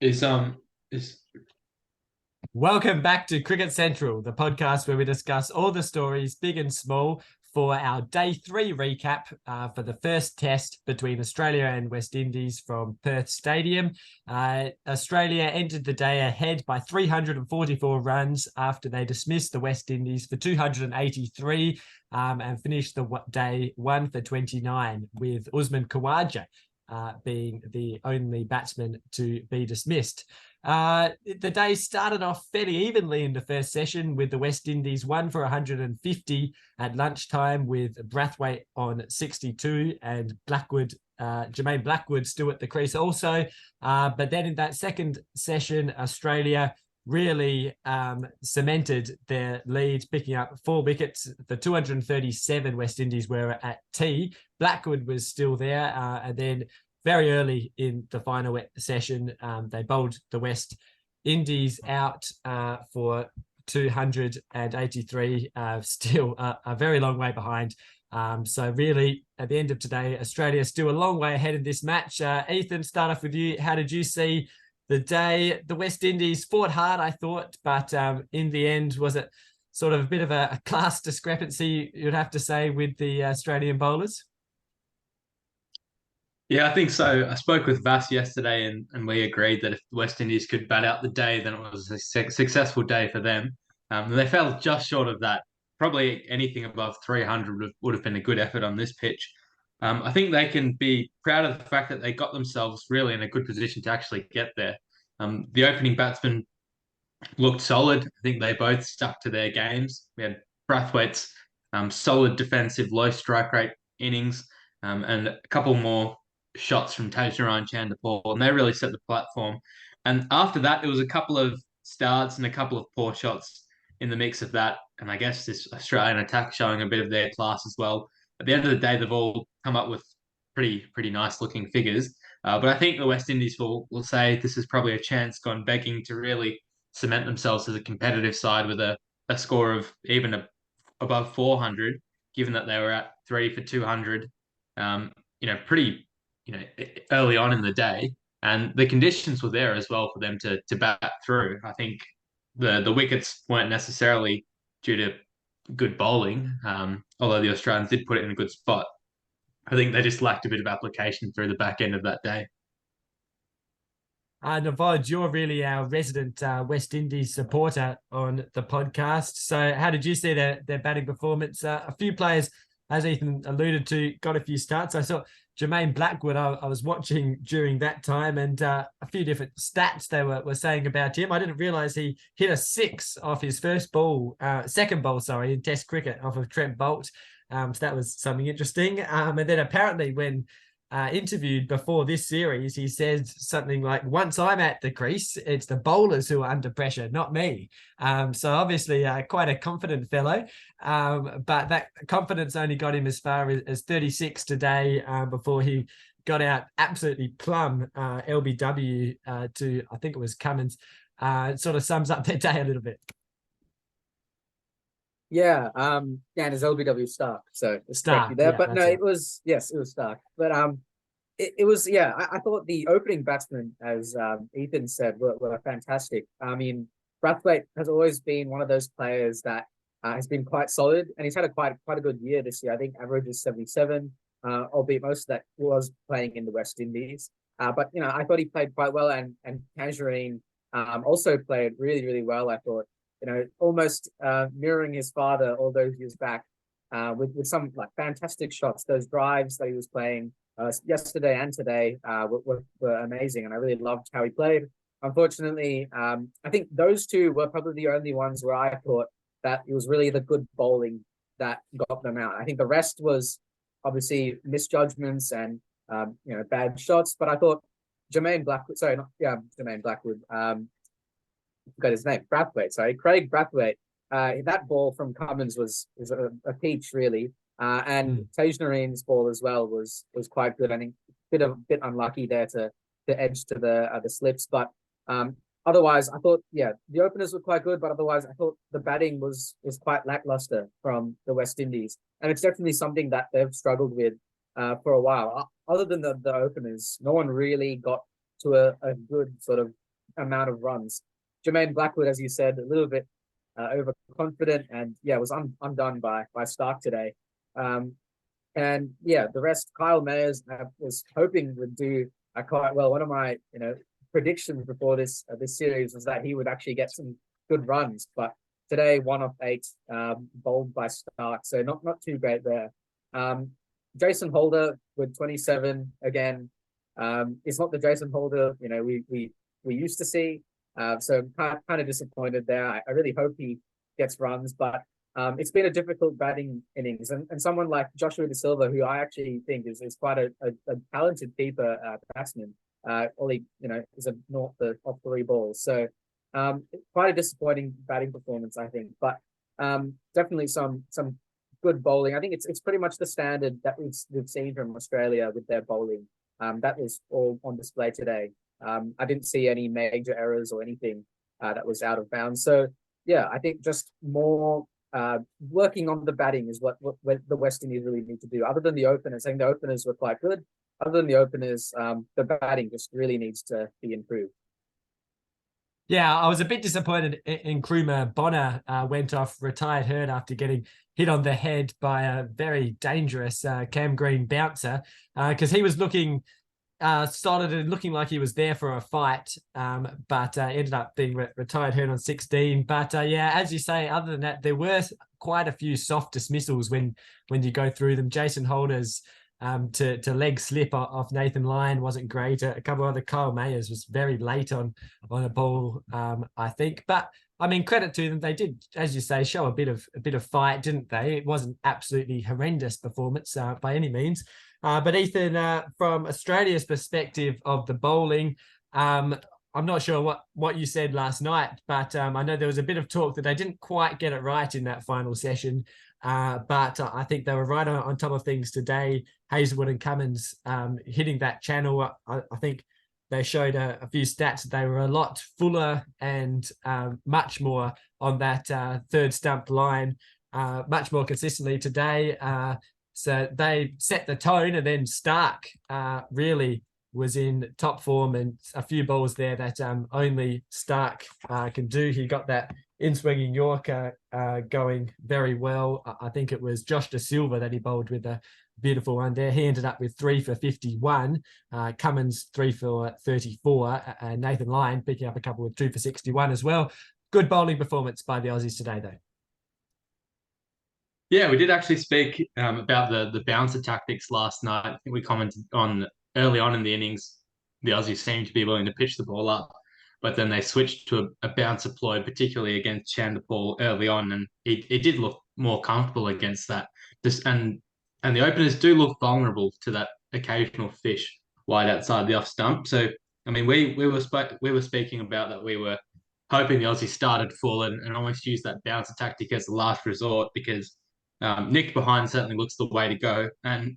Is is Welcome back to Cricket Central, the podcast where we discuss all the stories, big and small, for our day 3 recap for the first test between Australia and West Indies from Perth Stadium. Australia entered the day ahead by 344 runs after they dismissed the West Indies for 283 and finished the day 1 for 29, with Usman Khawaja being the only batsman to be dismissed. The day started off fairly evenly in the first session, with the West Indies 1 for 150 at lunchtime, with Brathwaite on 62 and Jermaine Blackwood still at the crease also. But then in that second session, Australia really cemented their lead, picking up 4 wickets. The 237 West Indies were at tea. Blackwood was still there, and then very early in the final session, they bowled the West Indies out for 283, still a very long way behind. So really, at the end of today, Australia still a long way ahead in this match. Ethan, start off with you. How did you see the day? The West Indies fought hard, I thought, but in the end, was it sort of a bit of a class discrepancy, you'd have to say, with the Australian bowlers? Yeah, I think so. I spoke with Vass yesterday, and we agreed that if the West Indies could bat out the day, then it was a successful day for them. They fell just short of that. Probably anything above 300 would have been a good effort on this pitch. I think they can be proud of the fact that they got themselves really in a good position to actually get there. The opening batsmen looked solid. I think they both stuck to their games. We had Brathwaite's solid defensive, low strike rate innings, and a couple more shots from Tajnarine and Chanderpaul, and they really set the platform. And after that, there was a couple of starts and a couple of poor shots in the mix of that. And I guess this Australian attack showing a bit of their class as well. At the end of the day, they've all come up with pretty nice looking figures. But I think the West Indies will say this is probably a chance gone begging to really cement themselves as a competitive side with a score of even above 400, given that they were at 3 for 200, pretty, early on in the day. And the conditions were there as well for them to bat through. I think the wickets weren't necessarily due to good bowling, although the Australians did put it in a good spot. I think they just lacked a bit of application through the back end of that day. Navod, you're really our resident West Indies supporter on the podcast. So how did you see their batting performance? A few players, as Ethan alluded to, got a few starts. I saw Jermaine Blackwood, I was watching during that time, and a few different stats they were saying about him. I didn't realise he hit a 6 off his second ball, in Test cricket off of Trent Boult. So that was something interesting. And then apparently when interviewed before this series, he said something like, "Once I'm at the crease, it's the bowlers who are under pressure, not me." So obviously quite a confident fellow, but that confidence only got him as far as 36 today before he got out absolutely plumb LBW to, I think it was Cummins. It sort of sums up their day a little bit. And his LBW Stark, so it's correct Stark, you there. yeah, But no, right. it was Stark. But it was I thought the opening batsmen, as Ethan said, were fantastic. I mean, Brathwaite has always been one of those players that has been quite solid, and he's had quite a good year this year. I think average is 77, albeit most of that was playing in the West Indies. But I thought he played quite well, and Tajnarine also played really well. I thought, almost mirroring his father all those years back, with some like fantastic shots. Those drives that he was playing yesterday and today were amazing, and I really loved how he played. Unfortunately, I think those two were probably the only ones where I thought that it was really the good bowling that got them out. I think the rest was obviously misjudgments and bad shots. But I thought Jermaine Blackwood, sorry, not Jermaine Blackwood. Got his name, Brathwaite. Sorry, Craig Brathwaite. That ball from Cummins was a peach, really. And Tajnarine's ball as well was quite good. I think a bit unlucky there to edge to the slips, but otherwise I thought the openers were quite good, but otherwise I thought the batting was quite lackluster from the West Indies, and it's definitely something that they've struggled with for a while. Other than the openers, no one really got to a good sort of amount of runs. Jermaine Blackwood, as you said, a little bit overconfident, and yeah, was undone by Stark today. And yeah, the rest, Kyle Mayers, I was hoping would do quite well. One of my predictions before this series was that he would actually get some good runs, but today 1 off 8, bowled by Stark, so not too great there. Jason Holder with 27 again. It's not the Jason Holder we used to see. So I'm kind of disappointed there. I really hope he gets runs, but it's been a difficult batting innings, and someone like Joshua De Silva, who I actually think is quite a talented keeper batsman. Only is a naught off 3 balls, so quite a disappointing batting performance, I think. But definitely some good bowling. I think it's pretty much the standard that we've seen from Australia with their bowling. That was all on display today. I didn't see any major errors or anything that was out of bounds. So yeah, I think just more working on the batting is what the West Indies really need to do. Other than the openers, I think the openers were quite good. Other than the openers, the batting just really needs to be improved. Yeah, I was a bit disappointed in Nkrumah. Bonner went off retired hurt after getting hit on the head by a very dangerous Cam Green bouncer, because he was looking solid and looking like he was there for a fight, but ended up being retired hurt on 16. But yeah, as you say, other than that, there were quite a few soft dismissals when you go through them. Jason Holder's to leg slip off Nathan Lyon wasn't great. A couple of other, Kyle Mayers was very late on a ball, I think. But I mean, credit to them. They did, as you say, show a bit of fight, didn't they? It wasn't absolutely horrendous performance by any means. But Ethan, from Australia's perspective of the bowling, I'm not sure what you said last night, but I know there was a bit of talk that they didn't quite get it right in that final session. But I think they were right on top of things today. Hazlewood and Cummins hitting that channel. I think they showed a few stats. They were a lot fuller and much more on that third stump line, much more consistently today. So they set the tone, and then Stark really was in top form, and a few balls there that only Stark can do. He got that in-swinging Yorker going very well. I think it was Josh De Silva that he bowled with a beautiful one there. He ended up with 3 for 51. Cummins 3 for 34. And Nathan Lyon picking up a couple with 2 for 61 as well. Good bowling performance by the Aussies today, though. Yeah, we did actually speak about the bouncer tactics last night. I think we commented on early on in the innings, the Aussies seemed to be willing to pitch the ball up, but then they switched to a bouncer ploy, particularly against Chanderpaul early on, and it did look more comfortable against that. And the openers do look vulnerable to that occasional fish wide outside the off stump. So I mean, we were speaking about that. We were hoping the Aussies started full and almost used that bouncer tactic as a last resort, because nicked behind certainly looks the way to go. And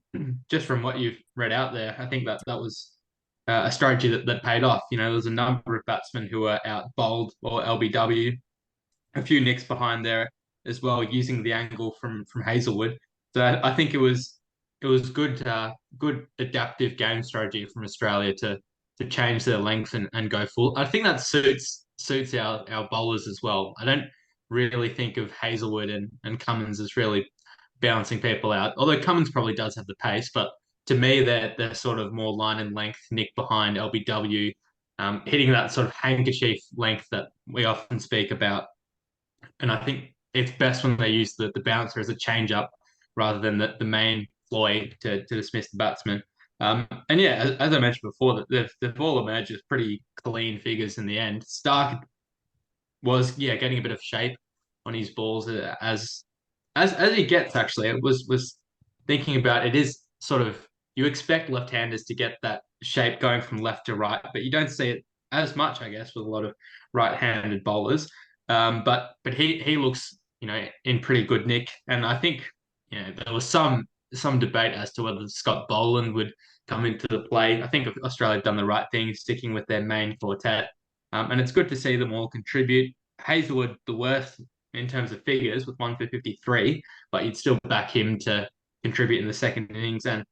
just from what you've read out there, I think that was a strategy that paid off. There was a number of batsmen who were out bowled or LBW, a few nicks behind there as well, using the angle from Hazlewood. So I think it was good adaptive game strategy from Australia to change their length and go full. I think that suits our bowlers as well. I don't really think of Hazlewood and Cummins as really bouncing people out. Although Cummins probably does have the pace, but to me, they're sort of more line and length, nick behind LBW, hitting that sort of handkerchief length that we often speak about. And I think it's best when they use the bouncer as a change up rather than the main ploy to dismiss the batsman. And yeah, as I mentioned before, that they've all emerged as pretty clean figures in the end. Stark was getting a bit of shape on his balls as he gets. Actually, it was thinking about it is sort of, you expect left-handers to get that shape going from left to right, but you don't see it as much, I guess, with a lot of right-handed bowlers. But he looks in pretty good nick, and I think there was some debate as to whether Scott Boland would come into the play. I think Australia had done the right thing sticking with their main quartet, and it's good to see them all contribute. Hazlewood the worst in terms of figures with 1 for 53, but you'd still back him to contribute in the second innings. And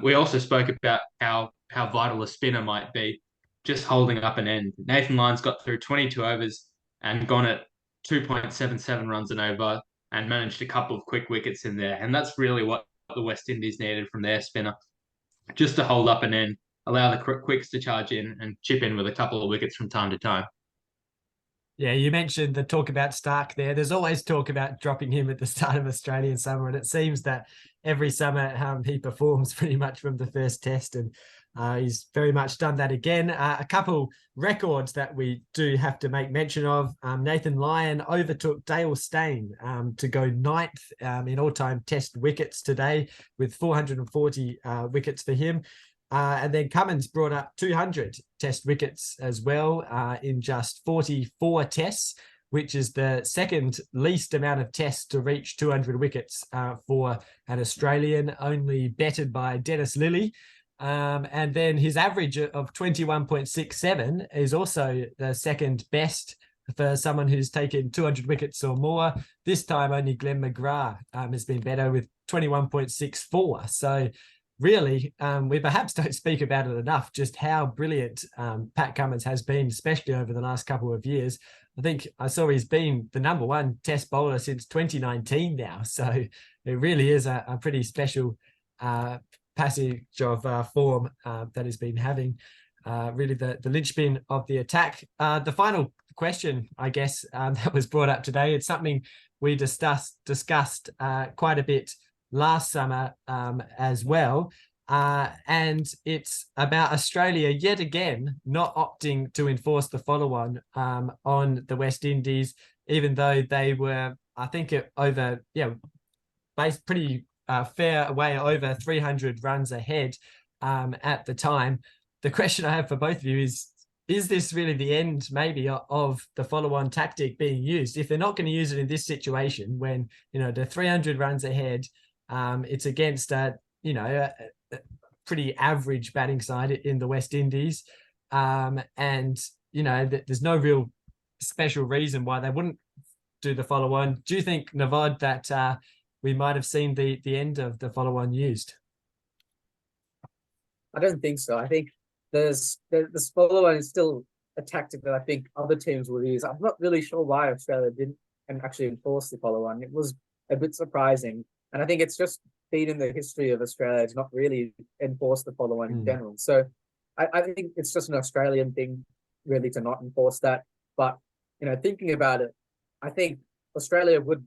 we also spoke about how vital a spinner might be. just holding up an end. Nathan Lyon's got through 22 overs and gone at 2.77 runs an over and managed a couple of quick wickets in there. And that's really what the West Indies needed from their spinner, just to hold up an end, allow the quicks to charge in and chip in with a couple of wickets from time to time. Yeah, you mentioned the talk about Stark there. There's always talk about dropping him at the start of Australian summer, and it seems that every summer he performs pretty much from the first test, and he's very much done that again. A couple records that we do have to make mention of. Nathan Lyon overtook Dale Steyn to go ninth in all-time test wickets today with 440 wickets for him. And then Cummins brought up 200 test wickets as well in just 44 tests, which is the second least amount of tests to reach 200 wickets for an Australian, only bettered by Dennis Lillee. And then his average of 21.67 is also the second best for someone who's taken 200 wickets or more. This time only Glenn McGrath has been better with 21.64. So really, we perhaps don't speak about it enough, just how brilliant Pat Cummins has been, especially over the last couple of years. I think I saw he's been the number one test bowler since 2019 now. So it really is a pretty special passage of form that he's been having. Really the linchpin of the attack. The final question, I guess, that was brought up today, it's something we discussed quite a bit last summer as well. And it's about Australia yet again not opting to enforce the follow-on on the West Indies, even though they were, I think, based pretty fair way over 300 runs ahead at the time. The question I have for both of you is this really the end maybe of the follow-on tactic being used? If they're not going to use it in this situation when, they're 300 runs ahead, it's against a pretty average batting side in the West Indies. And, there's no real special reason why they wouldn't do the follow-on. Do you think, Navad, that we might have seen the end of the follow-on used? I don't think so. I think this follow-on is still a tactic that I think other teams will use. I'm not really sure why Australia didn't and actually enforce the follow-on. It was a bit surprising. And I think it's just been in the history of Australia to not really enforce the follow-on in general. So I think it's just an Australian thing, really, to not enforce that. But, thinking about it, I think Australia would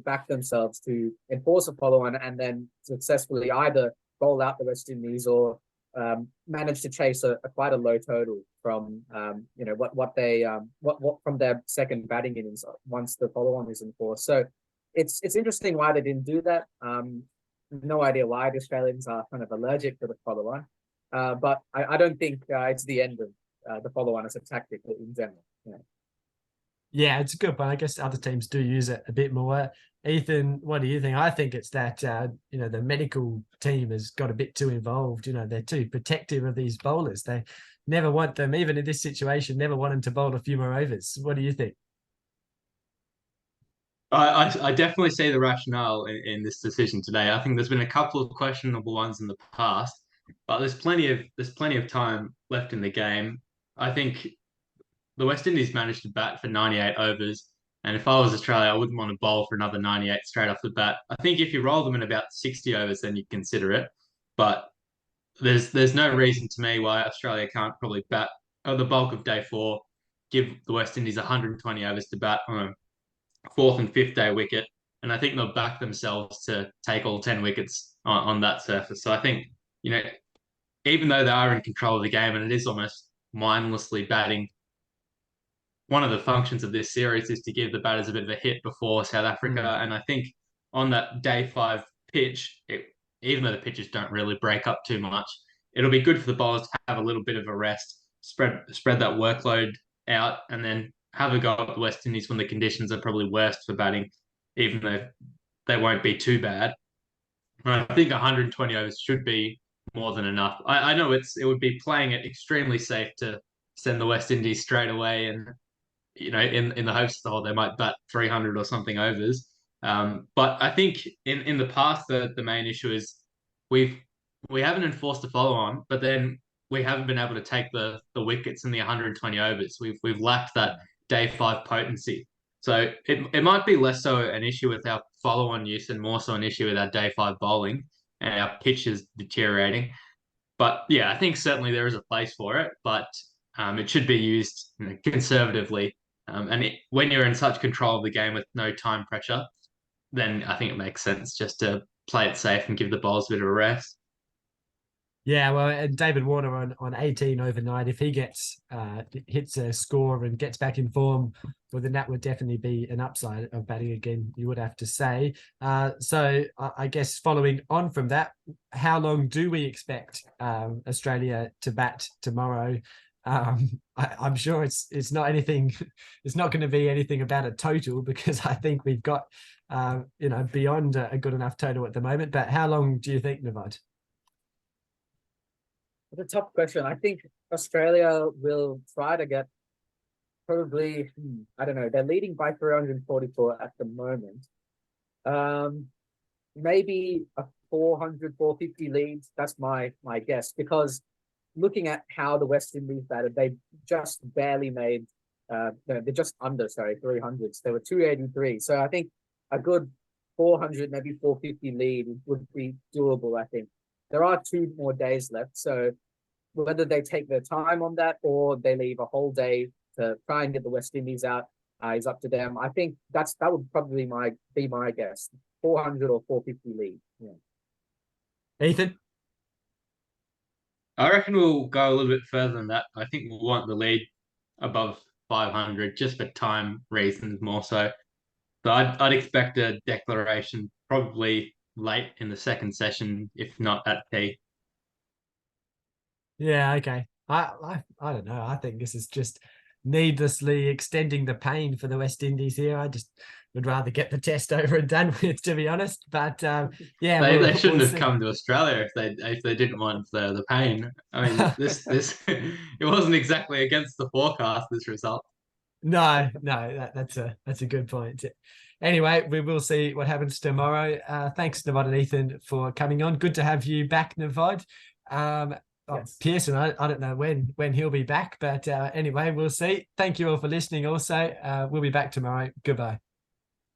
back themselves to enforce a follow-on and then successfully either bowl out the West Indies or manage to chase quite a low total from what from their second batting innings once the follow-on is enforced. So it's interesting why they didn't do that. No idea why the Australians are kind of allergic to the follow-on, but I don't think it's the end of the follow-on as a tactic in general. Yeah, it's a good one. I guess other teams do use it a bit more. Ethan, what do you think? I think it's that the medical team has got a bit too involved. They're too protective of these bowlers. They never want them, even in this situation, never want them to bowl a few more overs. What do you think? I definitely see the rationale in this decision today. I think there's been a couple of questionable ones in the past, but there's plenty of time left in the game. I think the West Indies managed to bat for 98 overs, and if I was Australia, I wouldn't want to bowl for another 98 straight off the bat. I think if you roll them in about 60 overs, then you consider it. But there's no reason to me why Australia can't probably bat the bulk of day 4, give the West Indies 120 overs to bat on a fourth and fifth day wicket, and I think they'll back themselves to take all 10 wickets on that surface. So I think, even though they are in control of the game and it is almost mindlessly batting, one of the functions of this series is to give the batters a bit of a hit before South Africa. And I think on that day 5 pitch, even though the pitches don't really break up too much, it'll be good for the bowlers to have a little bit of a rest, spread that workload out, and then have a go at the West Indies when the conditions are probably worst for batting, even though they won't be too bad. I think 120 overs should be more than enough. I know it would be playing it extremely safe to send the West Indies straight away, and in the hopes that they might bat 300 or something overs. But I think in the past the main issue is we haven't enforced the follow on, but then we haven't been able to take the wickets in the 120 overs. We've lacked that day 5 potency. So it might be less so an issue with our follow-on use and more so an issue with our day 5 bowling and our pitch is deteriorating. But yeah, I think certainly there is a place for it, but it should be used, conservatively. When you're in such control of the game with no time pressure, then I think it makes sense just to play it safe and give the bowlers a bit of a rest. Yeah, well, and David Warner on 18 overnight, if he gets hits a score and gets back in form, well, then that would definitely be an upside of batting again, you would have to say. So I guess following on from that, how long do we expect Australia to bat tomorrow? I'm sure it's not anything. It's not going to be anything about a total, because I think we've got beyond a good enough total at the moment. But how long do you think, Navad? It's a tough question. I think Australia will try to get probably, I don't know, they're leading by 344 at the moment. Maybe a 400, 450 lead. That's my guess, because looking at how the West Indies batted, they just barely made, they're just under, 300s. They were 283. So I think a good 400, maybe 450 lead would be doable, I think. There are 2 more days left, so whether they take their time on that or they leave a whole day to try and get the West Indies out is up to them. I think that would probably be my guess, 400 or 450 lead. Yeah. Ethan? I reckon we'll go a little bit further than that. I think we'll want the lead above 500 just for time reasons more so. So I'd expect a declaration probably late in the second session, if not at tea. Yeah, okay. I don't know. I think this is just needlessly extending the pain for the West Indies here. I just would rather get the test over and done with, to be honest. But yeah, they shouldn't we'll have come to Australia if they didn't want the pain. I mean, this it wasn't exactly against the forecast, this result. No, that's a good point. Anyway, we will see what happens tomorrow. Thanks, Navad and Ethan, for coming on. Good to have you back, Navad. Yes. Pearson, I don't know when he'll be back, but anyway, we'll see. Thank you all for listening also. We'll be back tomorrow. Goodbye.